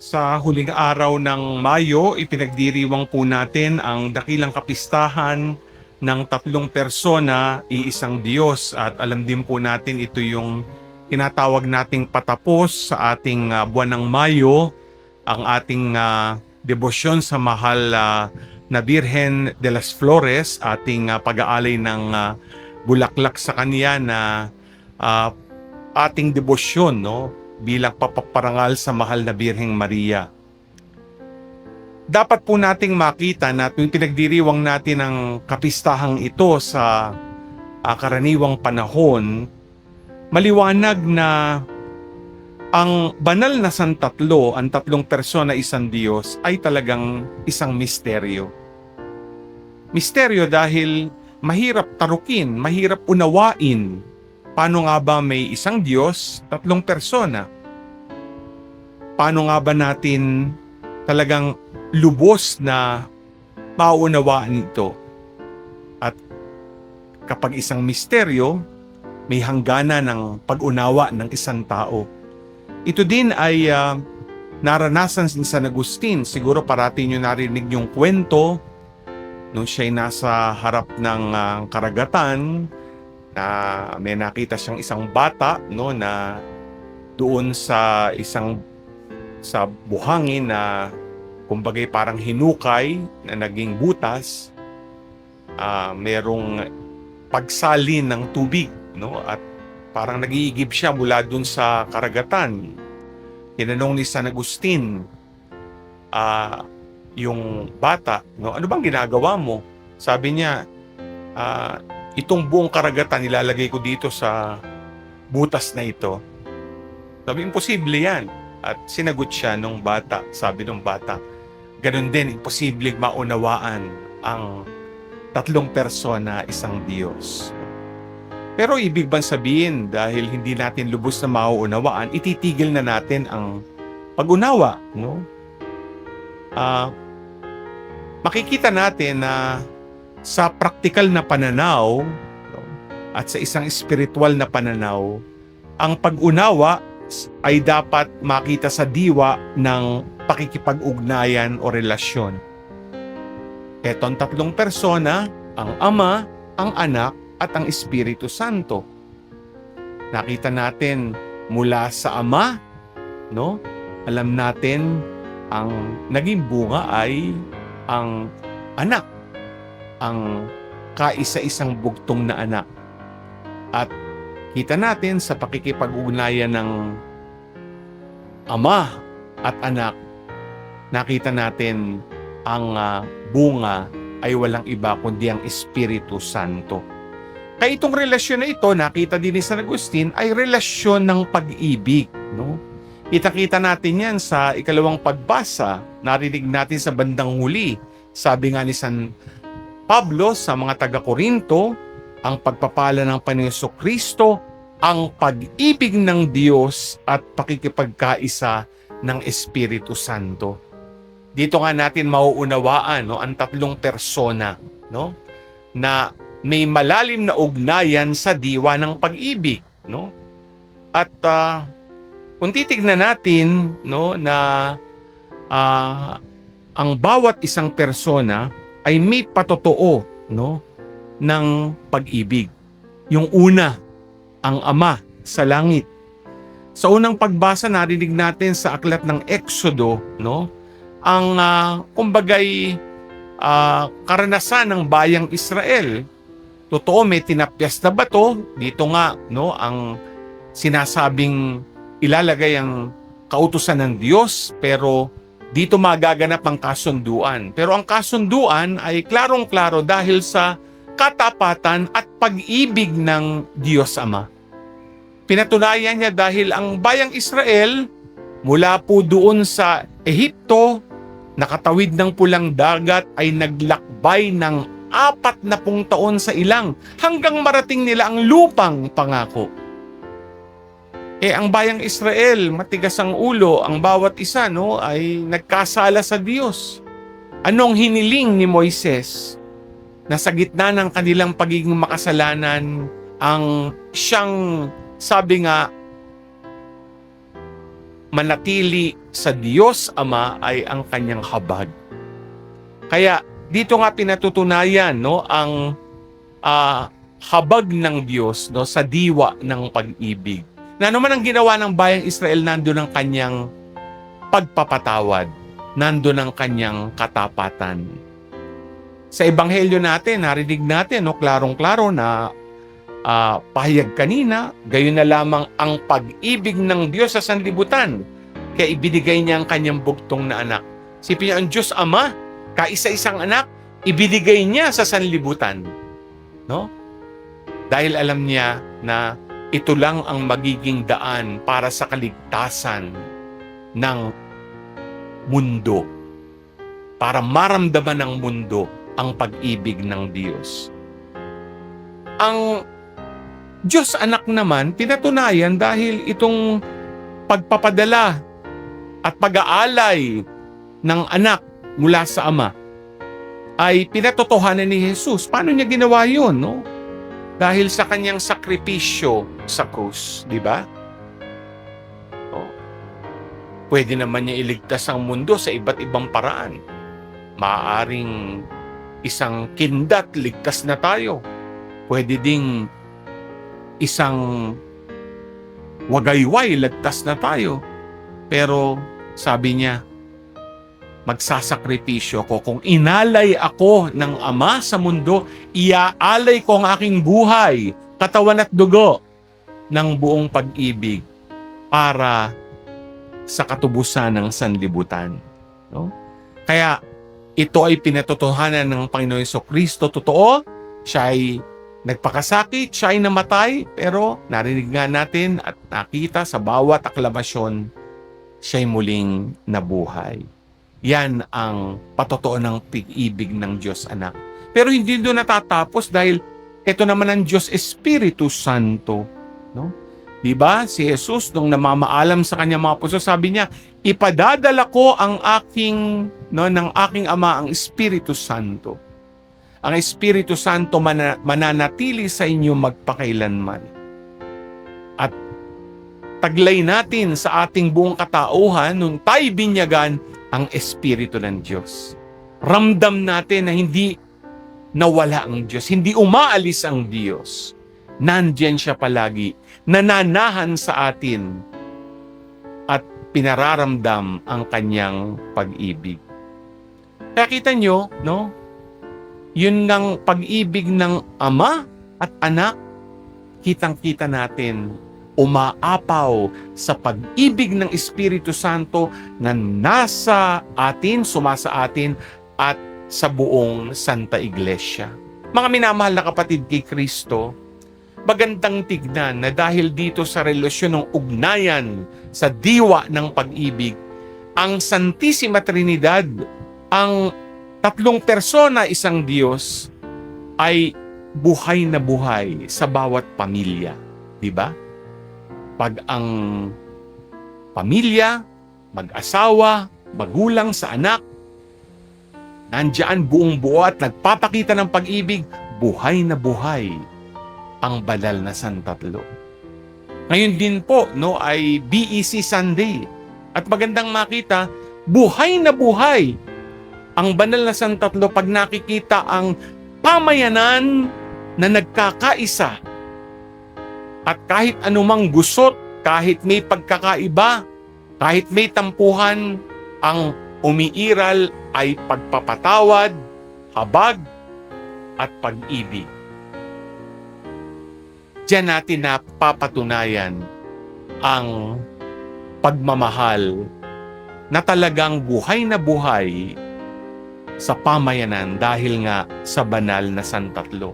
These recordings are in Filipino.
Sa huling araw ng Mayo, ipinagdiriwang po natin ang dakilang kapistahan ng tatlong persona, iisang Diyos. At alam din po natin ito yung tinatawag nating patapos sa ating buwan ng Mayo, ang ating debosyon sa mahal na Birhen de las Flores, ating pag-aalay ng bulaklak sa kanya na ah, ating debosyon, no? Bilang papaparangal sa mahal na Birheng Maria. Dapat po nating makita na tuwing pinagdiriwang natin ang kapistahang ito sa karaniwang panahon, maliwanag na ang banal na santatlo, ang tatlong persona isang Diyos, ay talagang isang misteryo. Misteryo dahil mahirap tarukin, mahirap unawain. Paano nga ba may isang Diyos, tatlong persona? Paano nga ba natin talagang lubos na maunawaan ito? At kapag isang misteryo, may hangganan ng pag-unawa ng isang tao. Ito din ay naranasan ni San Agustin. Siguro parati nyo narinig yung kwento nung siya'y nasa harap ng karagatan, na may nakita siyang isang bata, no, na doon sa buhangin na kumbagay parang hinukay na naging butas, merong pagsalin ng tubig, no, at parang nag-iigib siya mula doon sa karagatan. Tinanong ni San Agustin yung bata, no, ano bang ginagawa mo? Sabi niya, itong buong karagatan nilalagay ko dito sa butas na ito. Sabi, imposible yan. At sinagot siya nung bata, sabi nung bata, ganun din, imposible maunawaan ang tatlong persona, isang Diyos. Pero ibig bang sabihin, dahil hindi natin lubos na mauunawaan, ititigil na natin ang pag-unawa, no? Makikita natin na sa praktikal na pananaw, no, at sa isang espiritual na pananaw, ang pag-unawa ay dapat makita sa diwa ng pakikipag-ugnayan o relasyon. Ito ang tatlong persona, ang Ama, ang Anak, at ang Espiritu Santo. Nakita natin mula sa Ama, no? Alam natin ang naging bunga ay ang Anak, ang kaisa-isang bugtong na anak. At kita natin sa pakikipag-ugnayan ng Ama at Anak, nakita natin ang bunga ay walang iba kundi ang Espiritu Santo. Kaya itong relasyon na ito, nakita din ni San Agustin, ay relasyon ng pag-ibig, no? Kita-kita natin yan sa ikalawang pagbasa, narinig natin sa bandang huli. Sabi nga ni San Pablo sa mga taga-Korinto, ang pagpapala ng Panginoong Kristo, ang pag-ibig ng Diyos at pakikipagkaisa ng Espiritu Santo. Dito nga natin mauunawaan, no, ang tatlong persona, no, na may malalim na ugnayan sa diwa ng pag-ibig, no? At kung titignan natin, no, na ang bawat isang persona ay may patotoo, no, ng pag-ibig. Yung una, ang Ama sa langit. Sa unang pagbasa, narinig natin sa aklat ng Exodo, no, ang kumbagay karanasan ng bayang Israel. Totoo, may tinapyas na bato. Dito nga, no, ang sinasabing ilalagay ang kautusan ng Diyos, pero dito magaganap ang kasunduan. Pero ang kasunduan ay klarong-klaro dahil sa katapatan at pag-ibig ng Diyos Ama. Pinatunayan niya dahil ang bayang Israel, mula po doon sa Ehipto, nakatawid ng pulang dagat, ay naglakbay ng 40 taon sa ilang hanggang marating nila ang lupang pangako. Ang bayang Israel, matigas ang ulo, ang bawat isa, no, ay nagkasala sa Diyos. Anong hiniling ni Moises? Na sa gitna ng kanilang pagiging makasalanan, ang siyang, sabi nga, manatili sa Diyos Ama ay ang kanyang habag. Kaya dito nga pinatutunayan, no, ang habag ng Diyos, no, sa diwa ng pag-ibig. Na ano man ang ginawa ng bayang Israel, nandoon ang kanyang pagpapatawad, nandoon ang kanyang katapatan. Sa ebanghelyo natin, narinig natin, no, klarong-klaro na pahayag kanina, gayon na lamang ang pag-ibig ng Diyos sa sanlibutan, kaya ibinigay niya ang kanyang bugtong na anak. Sipin niya, ang Diyos Ama, kaisa-isang anak, ibinigay niya sa sanlibutan. No? Dahil alam niya na ito lang ang magiging daan para sa kaligtasan ng mundo. Para maramdaman ng mundo ang pag-ibig ng Diyos. Ang Diyos anak naman, pinatunayan dahil itong pagpapadala at pag-aalay ng anak mula sa Ama ay pinatotohanan ni Jesus. Paano niya ginawa yun, no? Dahil sa kanyang sakripisyo sa krus, di ba? Pwede naman niya iligtas ang mundo sa iba't ibang paraan. Maaaring isang kindat, ligtas na tayo. Pwede ding isang wagayway, ligtas na tayo. Pero sabi niya, magsasakripisyo ko. Kung inalay ako ng Ama sa mundo, iaalay ko ang aking buhay, katawan at dugo ng buong pag-ibig para sa katubusan ng sanlibutan. No? Kaya ito ay pinatotohanan ng Panginoon Jesucristo. Totoo, siya ay nagpakasakit, siya ay namatay, pero narinig nga natin at nakita sa bawat aklamasyon, siya ay muling nabuhay. Yan ang patotoo ng pag-ibig ng Diyos Anak. Pero hindi doon natatapos dahil ito naman ang Diyos Espiritu Santo. No? Diba? Si Jesus, nung namamaalam sa kanyang mga puso, sabi niya, ipadadala ko ang ng aking Ama, ang Espiritu Santo. Ang Espiritu Santo mananatili sa inyo magpakailanman. At taglay natin sa ating buong katauhan nung tayo binyagan ang Espiritu ng Diyos. Ramdam natin na hindi nawala ang Diyos, hindi umaalis ang Diyos. Nandiyan siya palagi, nananahan sa atin at pinararamdam ang kanyang pag-ibig. Kaya kita nyo, no? Yun ng pag-ibig ng Ama at Anak, kitang-kita natin, umaapaw sa pag-ibig ng Espiritu Santo na nasa atin, sumasa atin, at sa buong Santa Iglesia. Mga minamahal na kapatid kay Kristo, magandang tignan na dahil dito sa relasyon ng ugnayan sa diwa ng pag-ibig, ang Santissima Trinidad, ang tatlong persona, isang Diyos, ay buhay na buhay sa bawat pamilya. Diba? Pag ang pamilya, mag-asawa, magulang sa anak, nandiyan buong buo at nagpapakita ng pag-ibig, buhay na buhay ang banal na Santatlo. Ngayon din po, no, ay BEC Sunday. At magandang makita, buhay na buhay ang banal na Santatlo pag nakikita ang pamayanan na nagkakaisa. At kahit anumang gusot, kahit may pagkakaiba, kahit may tampuhan, ang umiiral ay pagpapatawad, habag, at pag-ibig. Diyan natin napapatunayan ang pagmamahal na talagang buhay na buhay sa pamayanan dahil nga sa banal na Santatlo.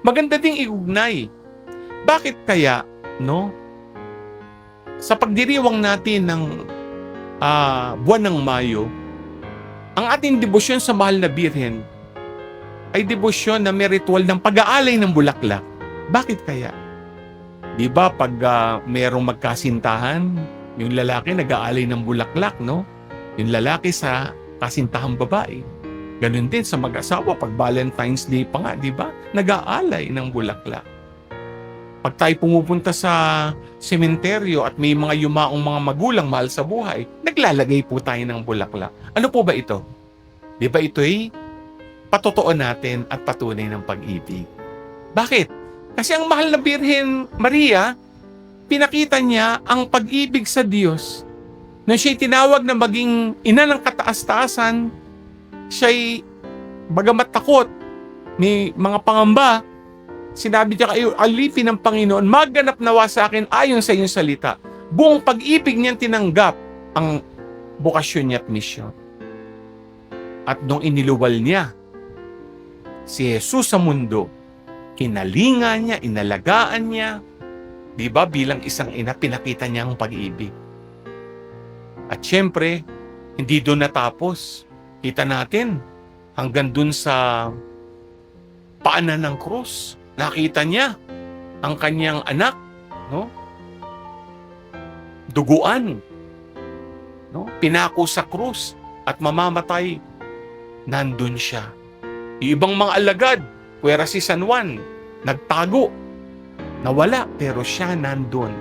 Maganda ding iugnay. Bakit kaya, no? Sa pagdiriwang natin ng buwan ng Mayo, ang ating debosyon sa Mahal na Birhen ay debosyon na may ritual ng pag-aalay ng bulaklak. Bakit kaya? Di ba pag merong magkasintahan, yung lalaki nag-aalay ng bulaklak, no? Yung lalaki sa kasintahang babae. Ganun din sa mag-asawa pag Valentine's Day pa nga, di ba? Nag-aalay ng bulaklak. Pag tayo pumupunta sa sementeryo at may mga yumaong mga magulang mahal sa buhay, naglalagay po tayo ng bulaklak. Ano po ba ito? Di ba ito'y patotoo natin at patunay ng pag-ibig? Bakit? Kasi ang mahal na Birhen Maria, pinakita niya ang pag-ibig sa Diyos. Nung siya'y tinawag na maging ina ng kataas-taasan, siya'y bagamat takot, may mga pangamba, sinabi niya kayo, alipin ng Panginoon, magganap nawa sa akin ayon sa iyong salita. Buong pag-ibig niyang tinanggap ang bokasyon niya at misyon. At nung iniluwal niya si Jesus sa mundo, kinalingan niya, inalagaan niya, di ba bilang isang ina, pinakita niya ang pag-ibig. At syempre, hindi doon natapos. Kita natin, hanggang doon sa paanan ng krus, nakita niya ang kanyang anak, no? Duguan, no? Pinako sa krus at mamamatay, nandun siya. Yung ibang mga alagad, puwera si San Juan, nagtago, nawala, pero siya nandun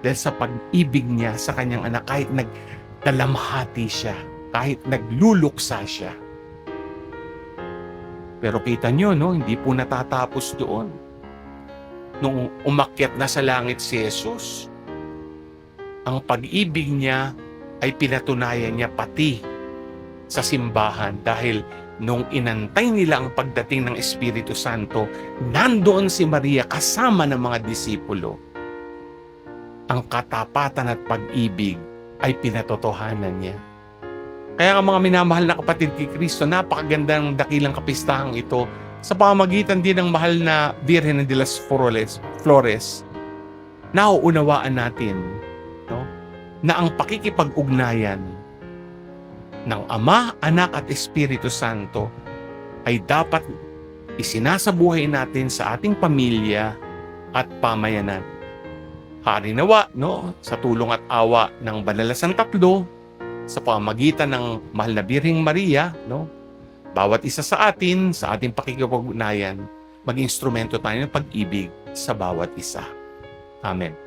dahil sa pag-ibig niya sa kanyang anak, kahit nagdalamhati siya, kahit nagluluksa siya. Pero kita nyo, no, hindi po natatapos doon. Nung umakyat na sa langit si Jesus, ang pag-ibig niya ay pinatunayan niya pati sa simbahan dahil nung inantay nila ang pagdating ng Espiritu Santo, nandoon si Maria kasama ng mga disipulo. Ang katapatan at pag-ibig ay pinatotohanan niya. Kaya ang mga minamahal na kapatid kay Kristo, napakaganda ng dakilang kapistahang ito sa pamamagitan din ng mahal na Birhen de las Flores. Nauunawaan natin, no, na ang pakikipag-ugnayan ng Ama, Anak at Espiritu Santo ay dapat isinasabuhay natin sa ating pamilya at pamayanan. Hari nawa, no, sa tulong at awa ng Banal na Santatlo, sa pamamagitan ng mahal na Birheng Maria, no, bawat isa sa atin, sa ating pakikipag-ugnayan, mag-instrumento tayo ng pag-ibig sa bawat isa. Amen.